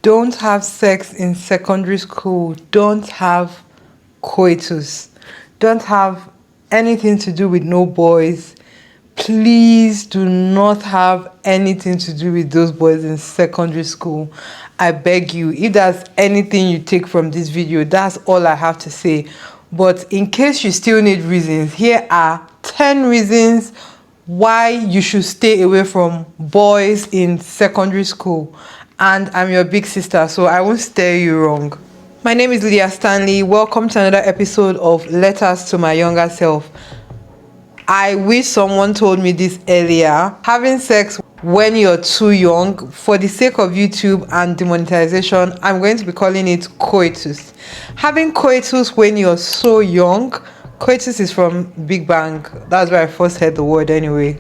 Don't have sex in secondary school. Don't have coitus. Don't have anything to do with no boys. Please do not have anything to do with those boys in secondary school. I beg you, if there's anything you take from this video, that's all I have to say. But in case you still need reasons, here are 10 reasons why you should stay away from boys in secondary school. And I'm your big sister, so I won't steer you wrong. My name is LYDIA Stanley. Welcome to another episode of Letters to My Younger Self. I wish someone told me this earlier. Having sex when you're too young, for the sake of YouTube and demonetization, I'm going to be calling it coitus. Having coitus when you're so young, coitus is from Big Bang. That's where I first heard the word anyway.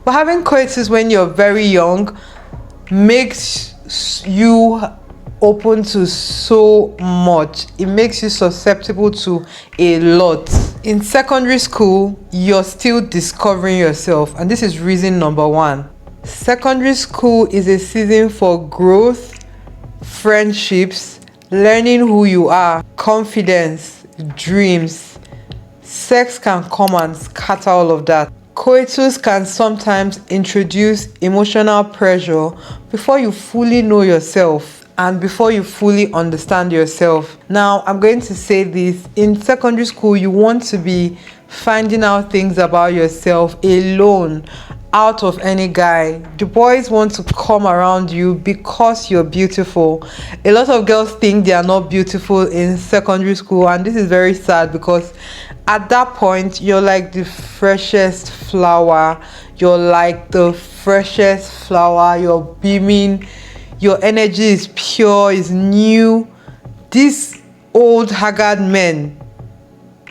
But having coitus when you're very young makes you open to so much. It makes you susceptible to a lot. In secondary school, you're still discovering yourself, and this is reason number one. Secondary school is a season for growth, friendships, learning who you are, confidence, dreams. Sex can come and scatter all of that. Coitus can sometimes introduce emotional pressure before you fully know yourself and before you fully understand yourself. Now, I'm going to say this. In secondary school, you want to be finding out things about yourself alone, out of any guy. The boys want to come around you because you're beautiful. A lot of girls think they are not beautiful in secondary school, and this is very sad because at that point, you're like the freshest flower. You're like the freshest flower. You're beaming. Your energy is pure, is new. These old, haggard men,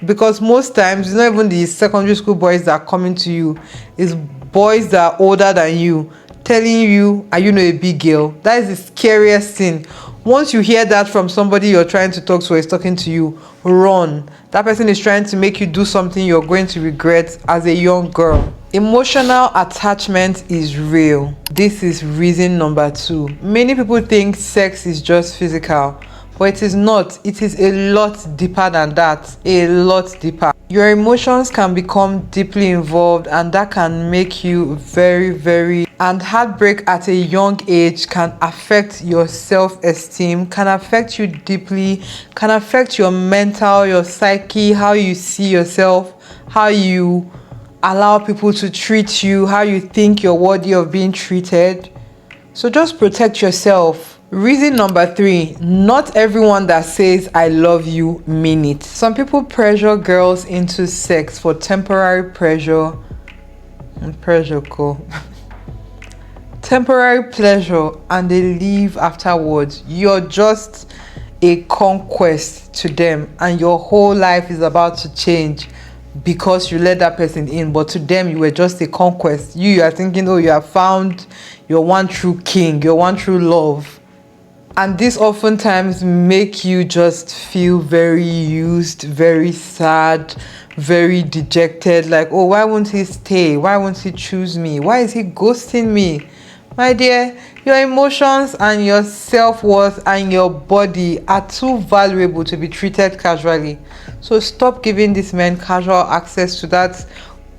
because most times, it's not even the secondary school boys that are coming to you. It's boys that are older than you, telling you, are you not a big girl? That is the scariest thing. Once you hear that from somebody you're trying to talk to or is talking to you, run. That person is trying to make you do something you're going to regret as a young girl. Emotional attachment is real. This is reason number two. Many people think sex is just physical, but it is not. It is a lot deeper than that. A lot deeper. Your emotions can become deeply involved, and that can make you very, and heartbreak at a young age can affect your self-esteem, can affect you deeply, can affect your mental, your psyche, how you see yourself, how you allow people to treat you, how you think you're worthy of being treated. So just protect yourself. Reason number three, not everyone that says I love you mean it. Some people pressure girls into sex for temporary pleasure. Temporary pleasure, and they leave afterwards. You're just a conquest to them, and your whole life is about to change because you let that person in. But to them, you were just a conquest. You are thinking, oh, you have found your one true king, your one true love. And this oftentimes make you just feel very used, very sad, very dejected. Like, oh, why won't he stay? Why won't he choose me? Why is he ghosting me? My dear, your emotions and your self-worth and your body are too valuable to be treated casually. So stop giving these men casual access to that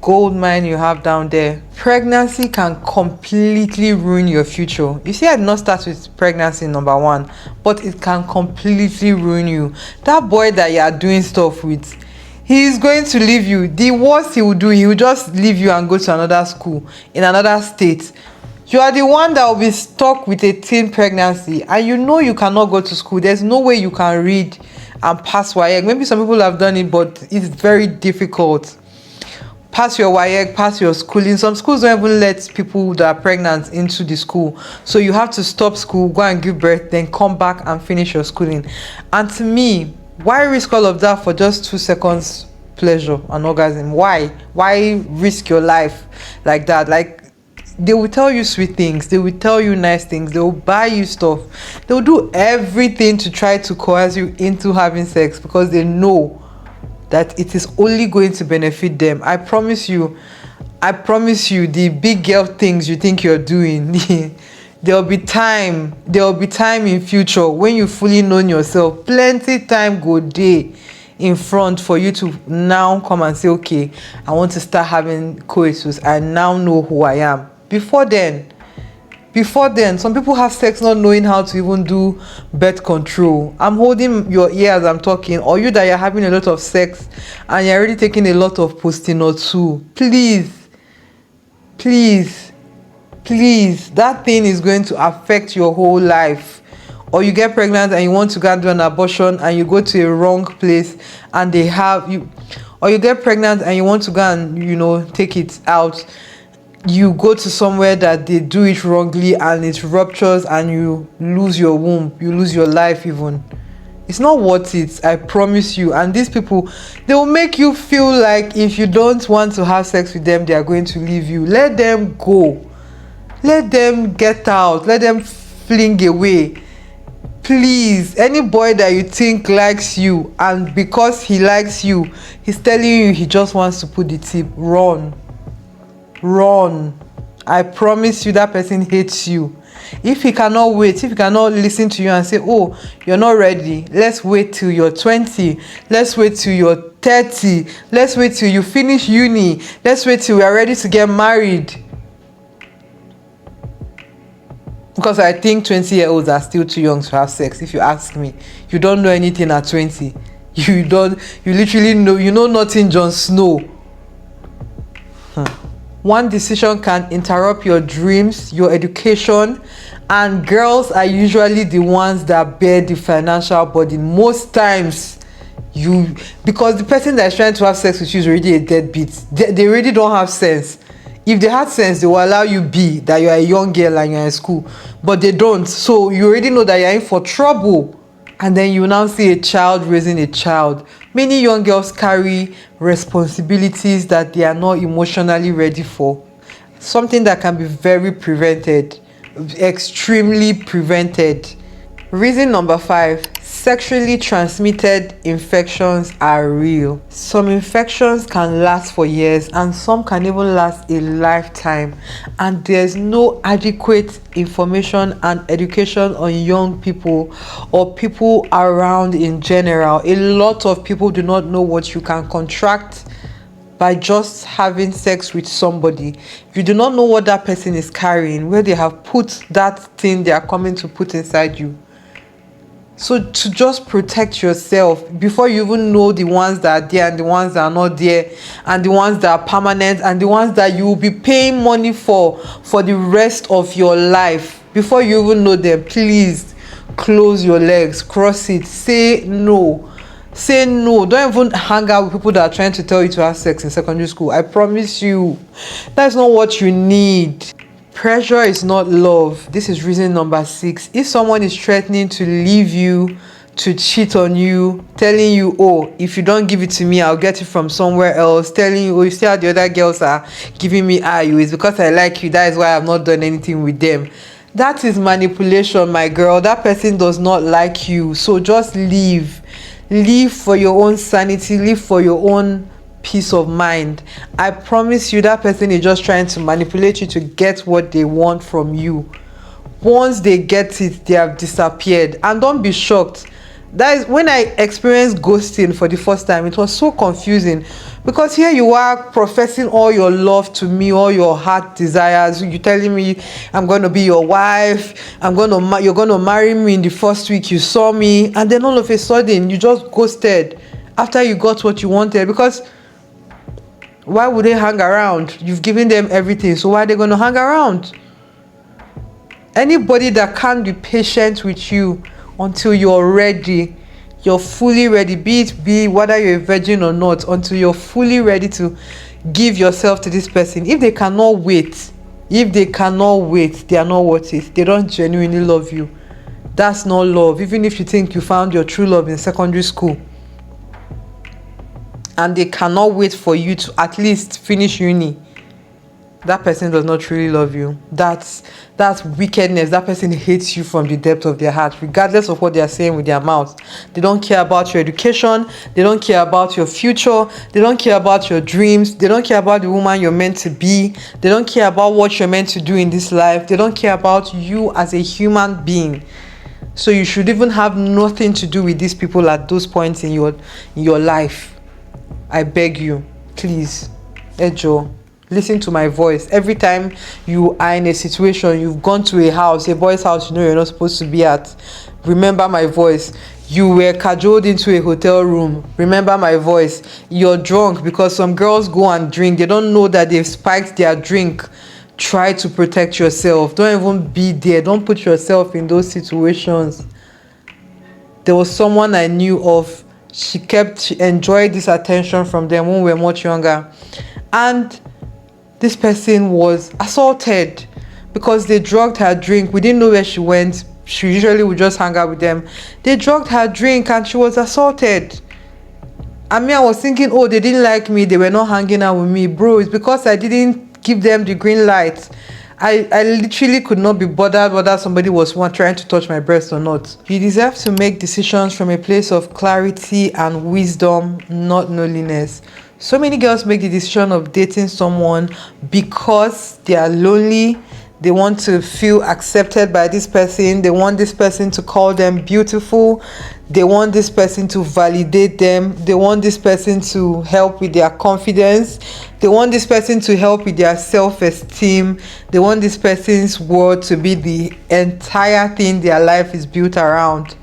gold mine you have down there. Pregnancy can completely ruin your future. You see, I did not start with pregnancy number one, but it can completely ruin you. That boy that you are doing stuff with, he is going to leave you. The worst he will do, he will just leave you and go to another school in another state. You are the one that will be stuck with a teen pregnancy, and you know you cannot go to school. There's no way you can read and pass WAEC. Maybe some people have done it, but it's very difficult. Pass your WAEC, pass your schooling. Some schools don't even let people that are pregnant into the school. So you have to stop school, go and give birth, then come back and finish your schooling. And to me, why risk all of that for just 2 seconds pleasure and orgasm? Why? Why risk your life like that? Like, they will tell you sweet things, they will tell you nice things, they will buy you stuff, they will do everything to try to coerce you into having sex because they know that it is only going to benefit them. I promise you, the big girl things you think you're doing, There'll be time in future when you fully know yourself. Plenty time go day in front for you to now come and say, okay, I want to start having coitus. I now know who I am. Before then, some people have sex not knowing how to even do birth control. I'm holding your ear as I'm talking. Or you that you're having a lot of sex and you're already taking a lot of postinor too. Please, that thing is going to affect your whole life. Or you get pregnant and you want to go and do an abortion and you go to a wrong place and they have you. Or you get pregnant and you want to go and take it out. You go to somewhere that they do it wrongly and it ruptures and you lose your womb, you lose your life even. It's not worth it, I promise you. And these people, they will make you feel like if you don't want to have sex with them, they are going to leave you. Let them go. Let them get out. Let them fling away. Please, any boy that you think likes you and because he likes you, he's telling you he just wants to put the tip, run. I promise you that person hates you. If he cannot wait, if he cannot listen to you and say, oh, you're not ready, let's wait till you're 20, let's wait till you're 30, let's wait till you finish uni, let's wait till we are ready to get married. Because I think 20-year-olds are still too young to have sex. If you ask me, you don't know anything at 20. You literally know nothing, Jon Snow. One decision can interrupt your dreams, your education, and girls are usually the ones that bear the financial burden. Most times, because the person that is trying to have sex with you is already a deadbeat. They really don't have sense. If they had sense, they will allow you be that you are a young girl and you're in school. But they don't. So you already know that you're in for trouble. And then you now see a child raising a child. Many young girls carry responsibilities that they are not emotionally ready for. Something that can be very prevented, extremely prevented. Reason number 5, sexually transmitted infections are real. Some infections can last for years and some can even last a lifetime. And there's no adequate information and education on young people or people around in general. A lot of people do not know what you can contract by just having sex with somebody. You do not know what that person is carrying, where they have put that thing they are coming to put inside you. So to just protect yourself before you even know the ones that are there and the ones that are not there and the ones that are permanent and the ones that you will be paying money for the rest of your life, before you even know them, please close your legs, cross it, say no. Don't even hang out with people that are trying to tell you to have sex in secondary school. I promise you, that's not what you need. Pressure is not love. This is reason number 6. If someone is threatening to leave you, to cheat on you, telling you, oh, if you don't give it to me, I'll get it from somewhere else, telling you, oh, you see how the other girls are giving me it's because I like you, that is why I've not done anything with them. That is manipulation, my girl. That person does not like you. So just leave. Leave for your own sanity. Leave for your own peace of mind. I promise you that person is just trying to manipulate you to get what they want from you. Once they get it, they have disappeared. And don't be shocked. That is when I experienced ghosting for the first time. It was so confusing because here you are professing all your love to me, all your heart desires. You telling me I'm going to be your wife. You're going to marry me in the first week you saw me, and then all of a sudden you just ghosted after you got what you wanted. Because why would they hang around? You've given them everything, so why are they going to hang around? Anybody that can't be patient with you until you're ready, you're fully ready, be whether you're a virgin or not, until you're fully ready to give yourself to this person. If they cannot wait, they are not worth it. They don't genuinely love you. That's not love. Even if you think you found your true love in secondary school and they cannot wait for you to at least finish uni, that person does not truly love you. That's wickedness. That person hates you from the depth of their heart, regardless of what they are saying with their mouth. They don't care about your education. They don't care about your future. They don't care about your dreams. They don't care about the woman you're meant to be. They don't care about what you're meant to do in this life. They don't care about you as a human being. So you should even have nothing to do with these people at those points in your life. I beg you, please, Ejo, listen to my voice. Every time you are in a situation, you've gone to a house, a boy's house you know you're not supposed to be at, remember my voice. You were cajoled into a hotel room, remember my voice. You're drunk because some girls go and drink. They don't know that they've spiked their drink. Try to protect yourself. Don't even be there. Don't put yourself in those situations. There was someone I knew of. She enjoyed this attention from them when we were much younger. And this person was assaulted because they drugged her drink. We didn't know where she went. She usually would just hang out with them. They drugged her drink and she was assaulted. I mean, I was thinking, oh, they didn't like me. They were not hanging out with me. Bro, it's because I didn't give them the green light. I literally could not be bothered whether somebody was trying to touch my breast or not. You deserve to make decisions from a place of clarity and wisdom, not loneliness. So many girls make the decision of dating someone because they are lonely. They want to feel accepted by this person. They want this person to call them beautiful. They want this person to validate them. They want this person to help with their confidence. They want this person to help with their self-esteem. They want this person's world to be the entire thing their life is built around.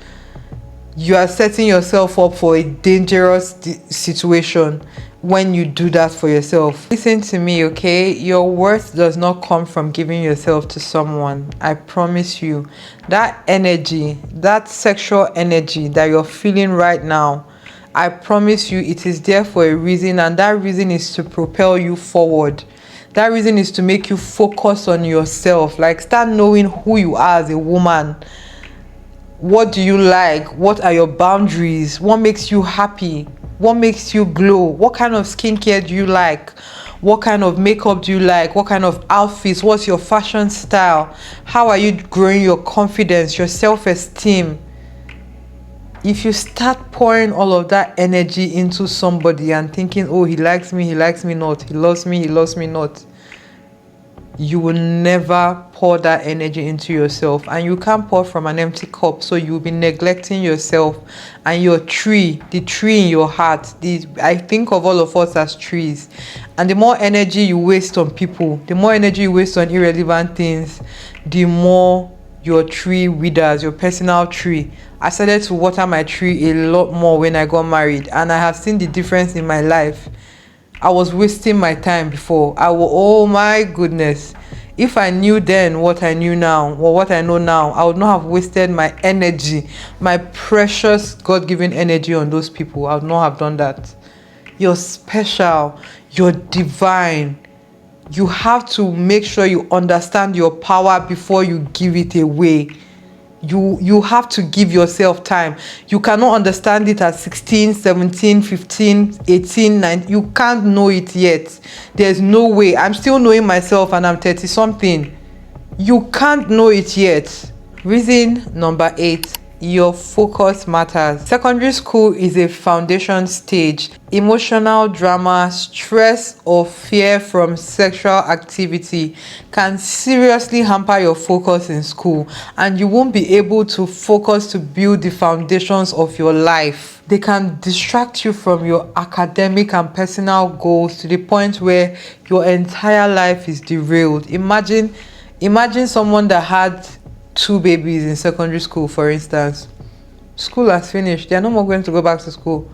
You are setting yourself up for a dangerous situation when you do that for yourself. Listen to me, okay? Your worth does not come from giving yourself to someone. I promise you. That energy, that sexual energy that you're feeling right now, I promise you it is there for a reason, and that reason is to propel you forward. That reason is to make you focus on yourself. Like, start knowing who you are as a woman. What do you like? What are your boundaries? What makes you happy? What makes you glow? What kind of skincare do you like? What kind of makeup do you like? What kind of outfits? What's your fashion style? How are you growing your confidence, your self-esteem? If you start pouring all of that energy into somebody and thinking, oh, he likes me not, he loves me not, you will never pour that energy into yourself, and you can't pour from an empty cup. So you'll be neglecting yourself and your tree, the tree in your heart. I think of all of us as trees, and the more energy you waste on people, the more energy you waste on irrelevant things, the more your tree withers, your personal tree. I started to water my tree a lot more when I got married, and I have seen the difference in my life. I was wasting my time before. Oh my goodness. If I knew then what I knew now, or what I know now, I would not have wasted my energy, my precious God-given energy on those people. I would not have done that. You're special. You're divine. You have to make sure you understand your power before you give it away. You have to give yourself time. You cannot understand it at 16, 17, 15, 18, 19. You can't know it yet. There's no way. I'm still knowing myself and I'm 30 something. You can't know it yet. Reason number 8. Your focus matters. Secondary school is a foundation stage. Emotional drama, stress, or fear from sexual activity can seriously hamper your focus in school, and you won't be able to focus to build the foundations of your life. They can distract you from your academic and personal goals to the point where your entire life is derailed. Imagine someone that had 2 babies in secondary school, for instance. School has finished. They are no more going to go back to school.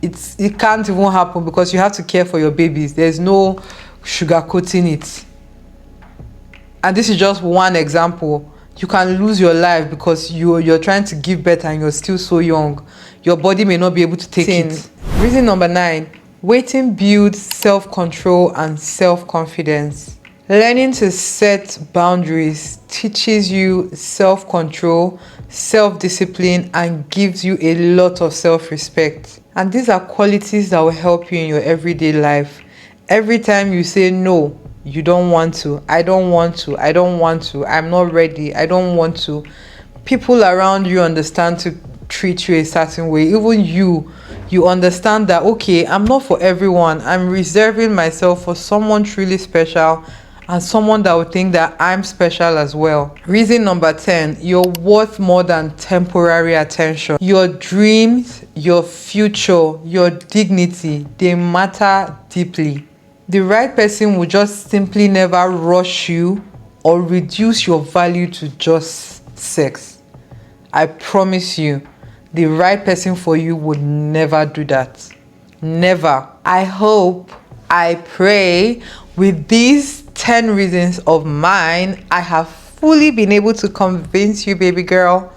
It can't even happen because you have to care for your babies. There's no sugarcoating it. And this is just one example. You can lose your life because you're trying to give birth and you're still so young. Your body may not be able to take it. Reason number 9. Waiting builds self-control and self-confidence. Learning to set boundaries teaches you self-control, self-discipline, and gives you a lot of self-respect. And these are qualities that will help you in your everyday life. Every time you say no You don't want to. I don't want to. I don't want to. I'm not ready. I don't want to. People around you understand to treat you a certain way. Even you understand that, okay, I'm not for everyone. I'm reserving myself for someone truly special, and someone that would think that I'm special as well. Reason number 10, you're worth more than temporary attention. Your dreams, your future, your dignity, they matter deeply. The right person will just simply never rush you or reduce your value to just sex. I promise you, the right person for you would never do that. Never. I hope, I pray, with these 10 reasons of mine, I have fully been able to convince you, baby girl,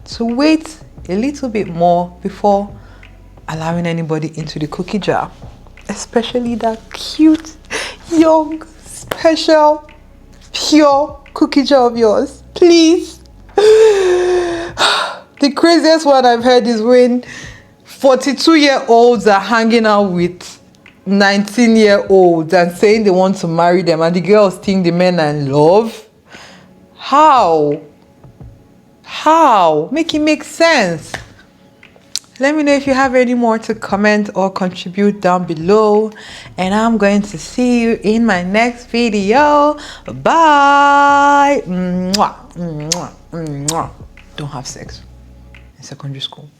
to wait a little bit more before allowing anybody into the cookie jar. Especially that cute, young, special, pure cookie jar of yours. Please. The craziest one I've heard is when 42-year-olds are hanging out with 19-year-olds and saying they want to marry them, and the girls think the men are in love. How? Make it make sense. Let me know if you have any more to comment or contribute down below, and I'm going to see you in my next video. Bye. Mwah, mwah, mwah. Don't have sex in secondary school.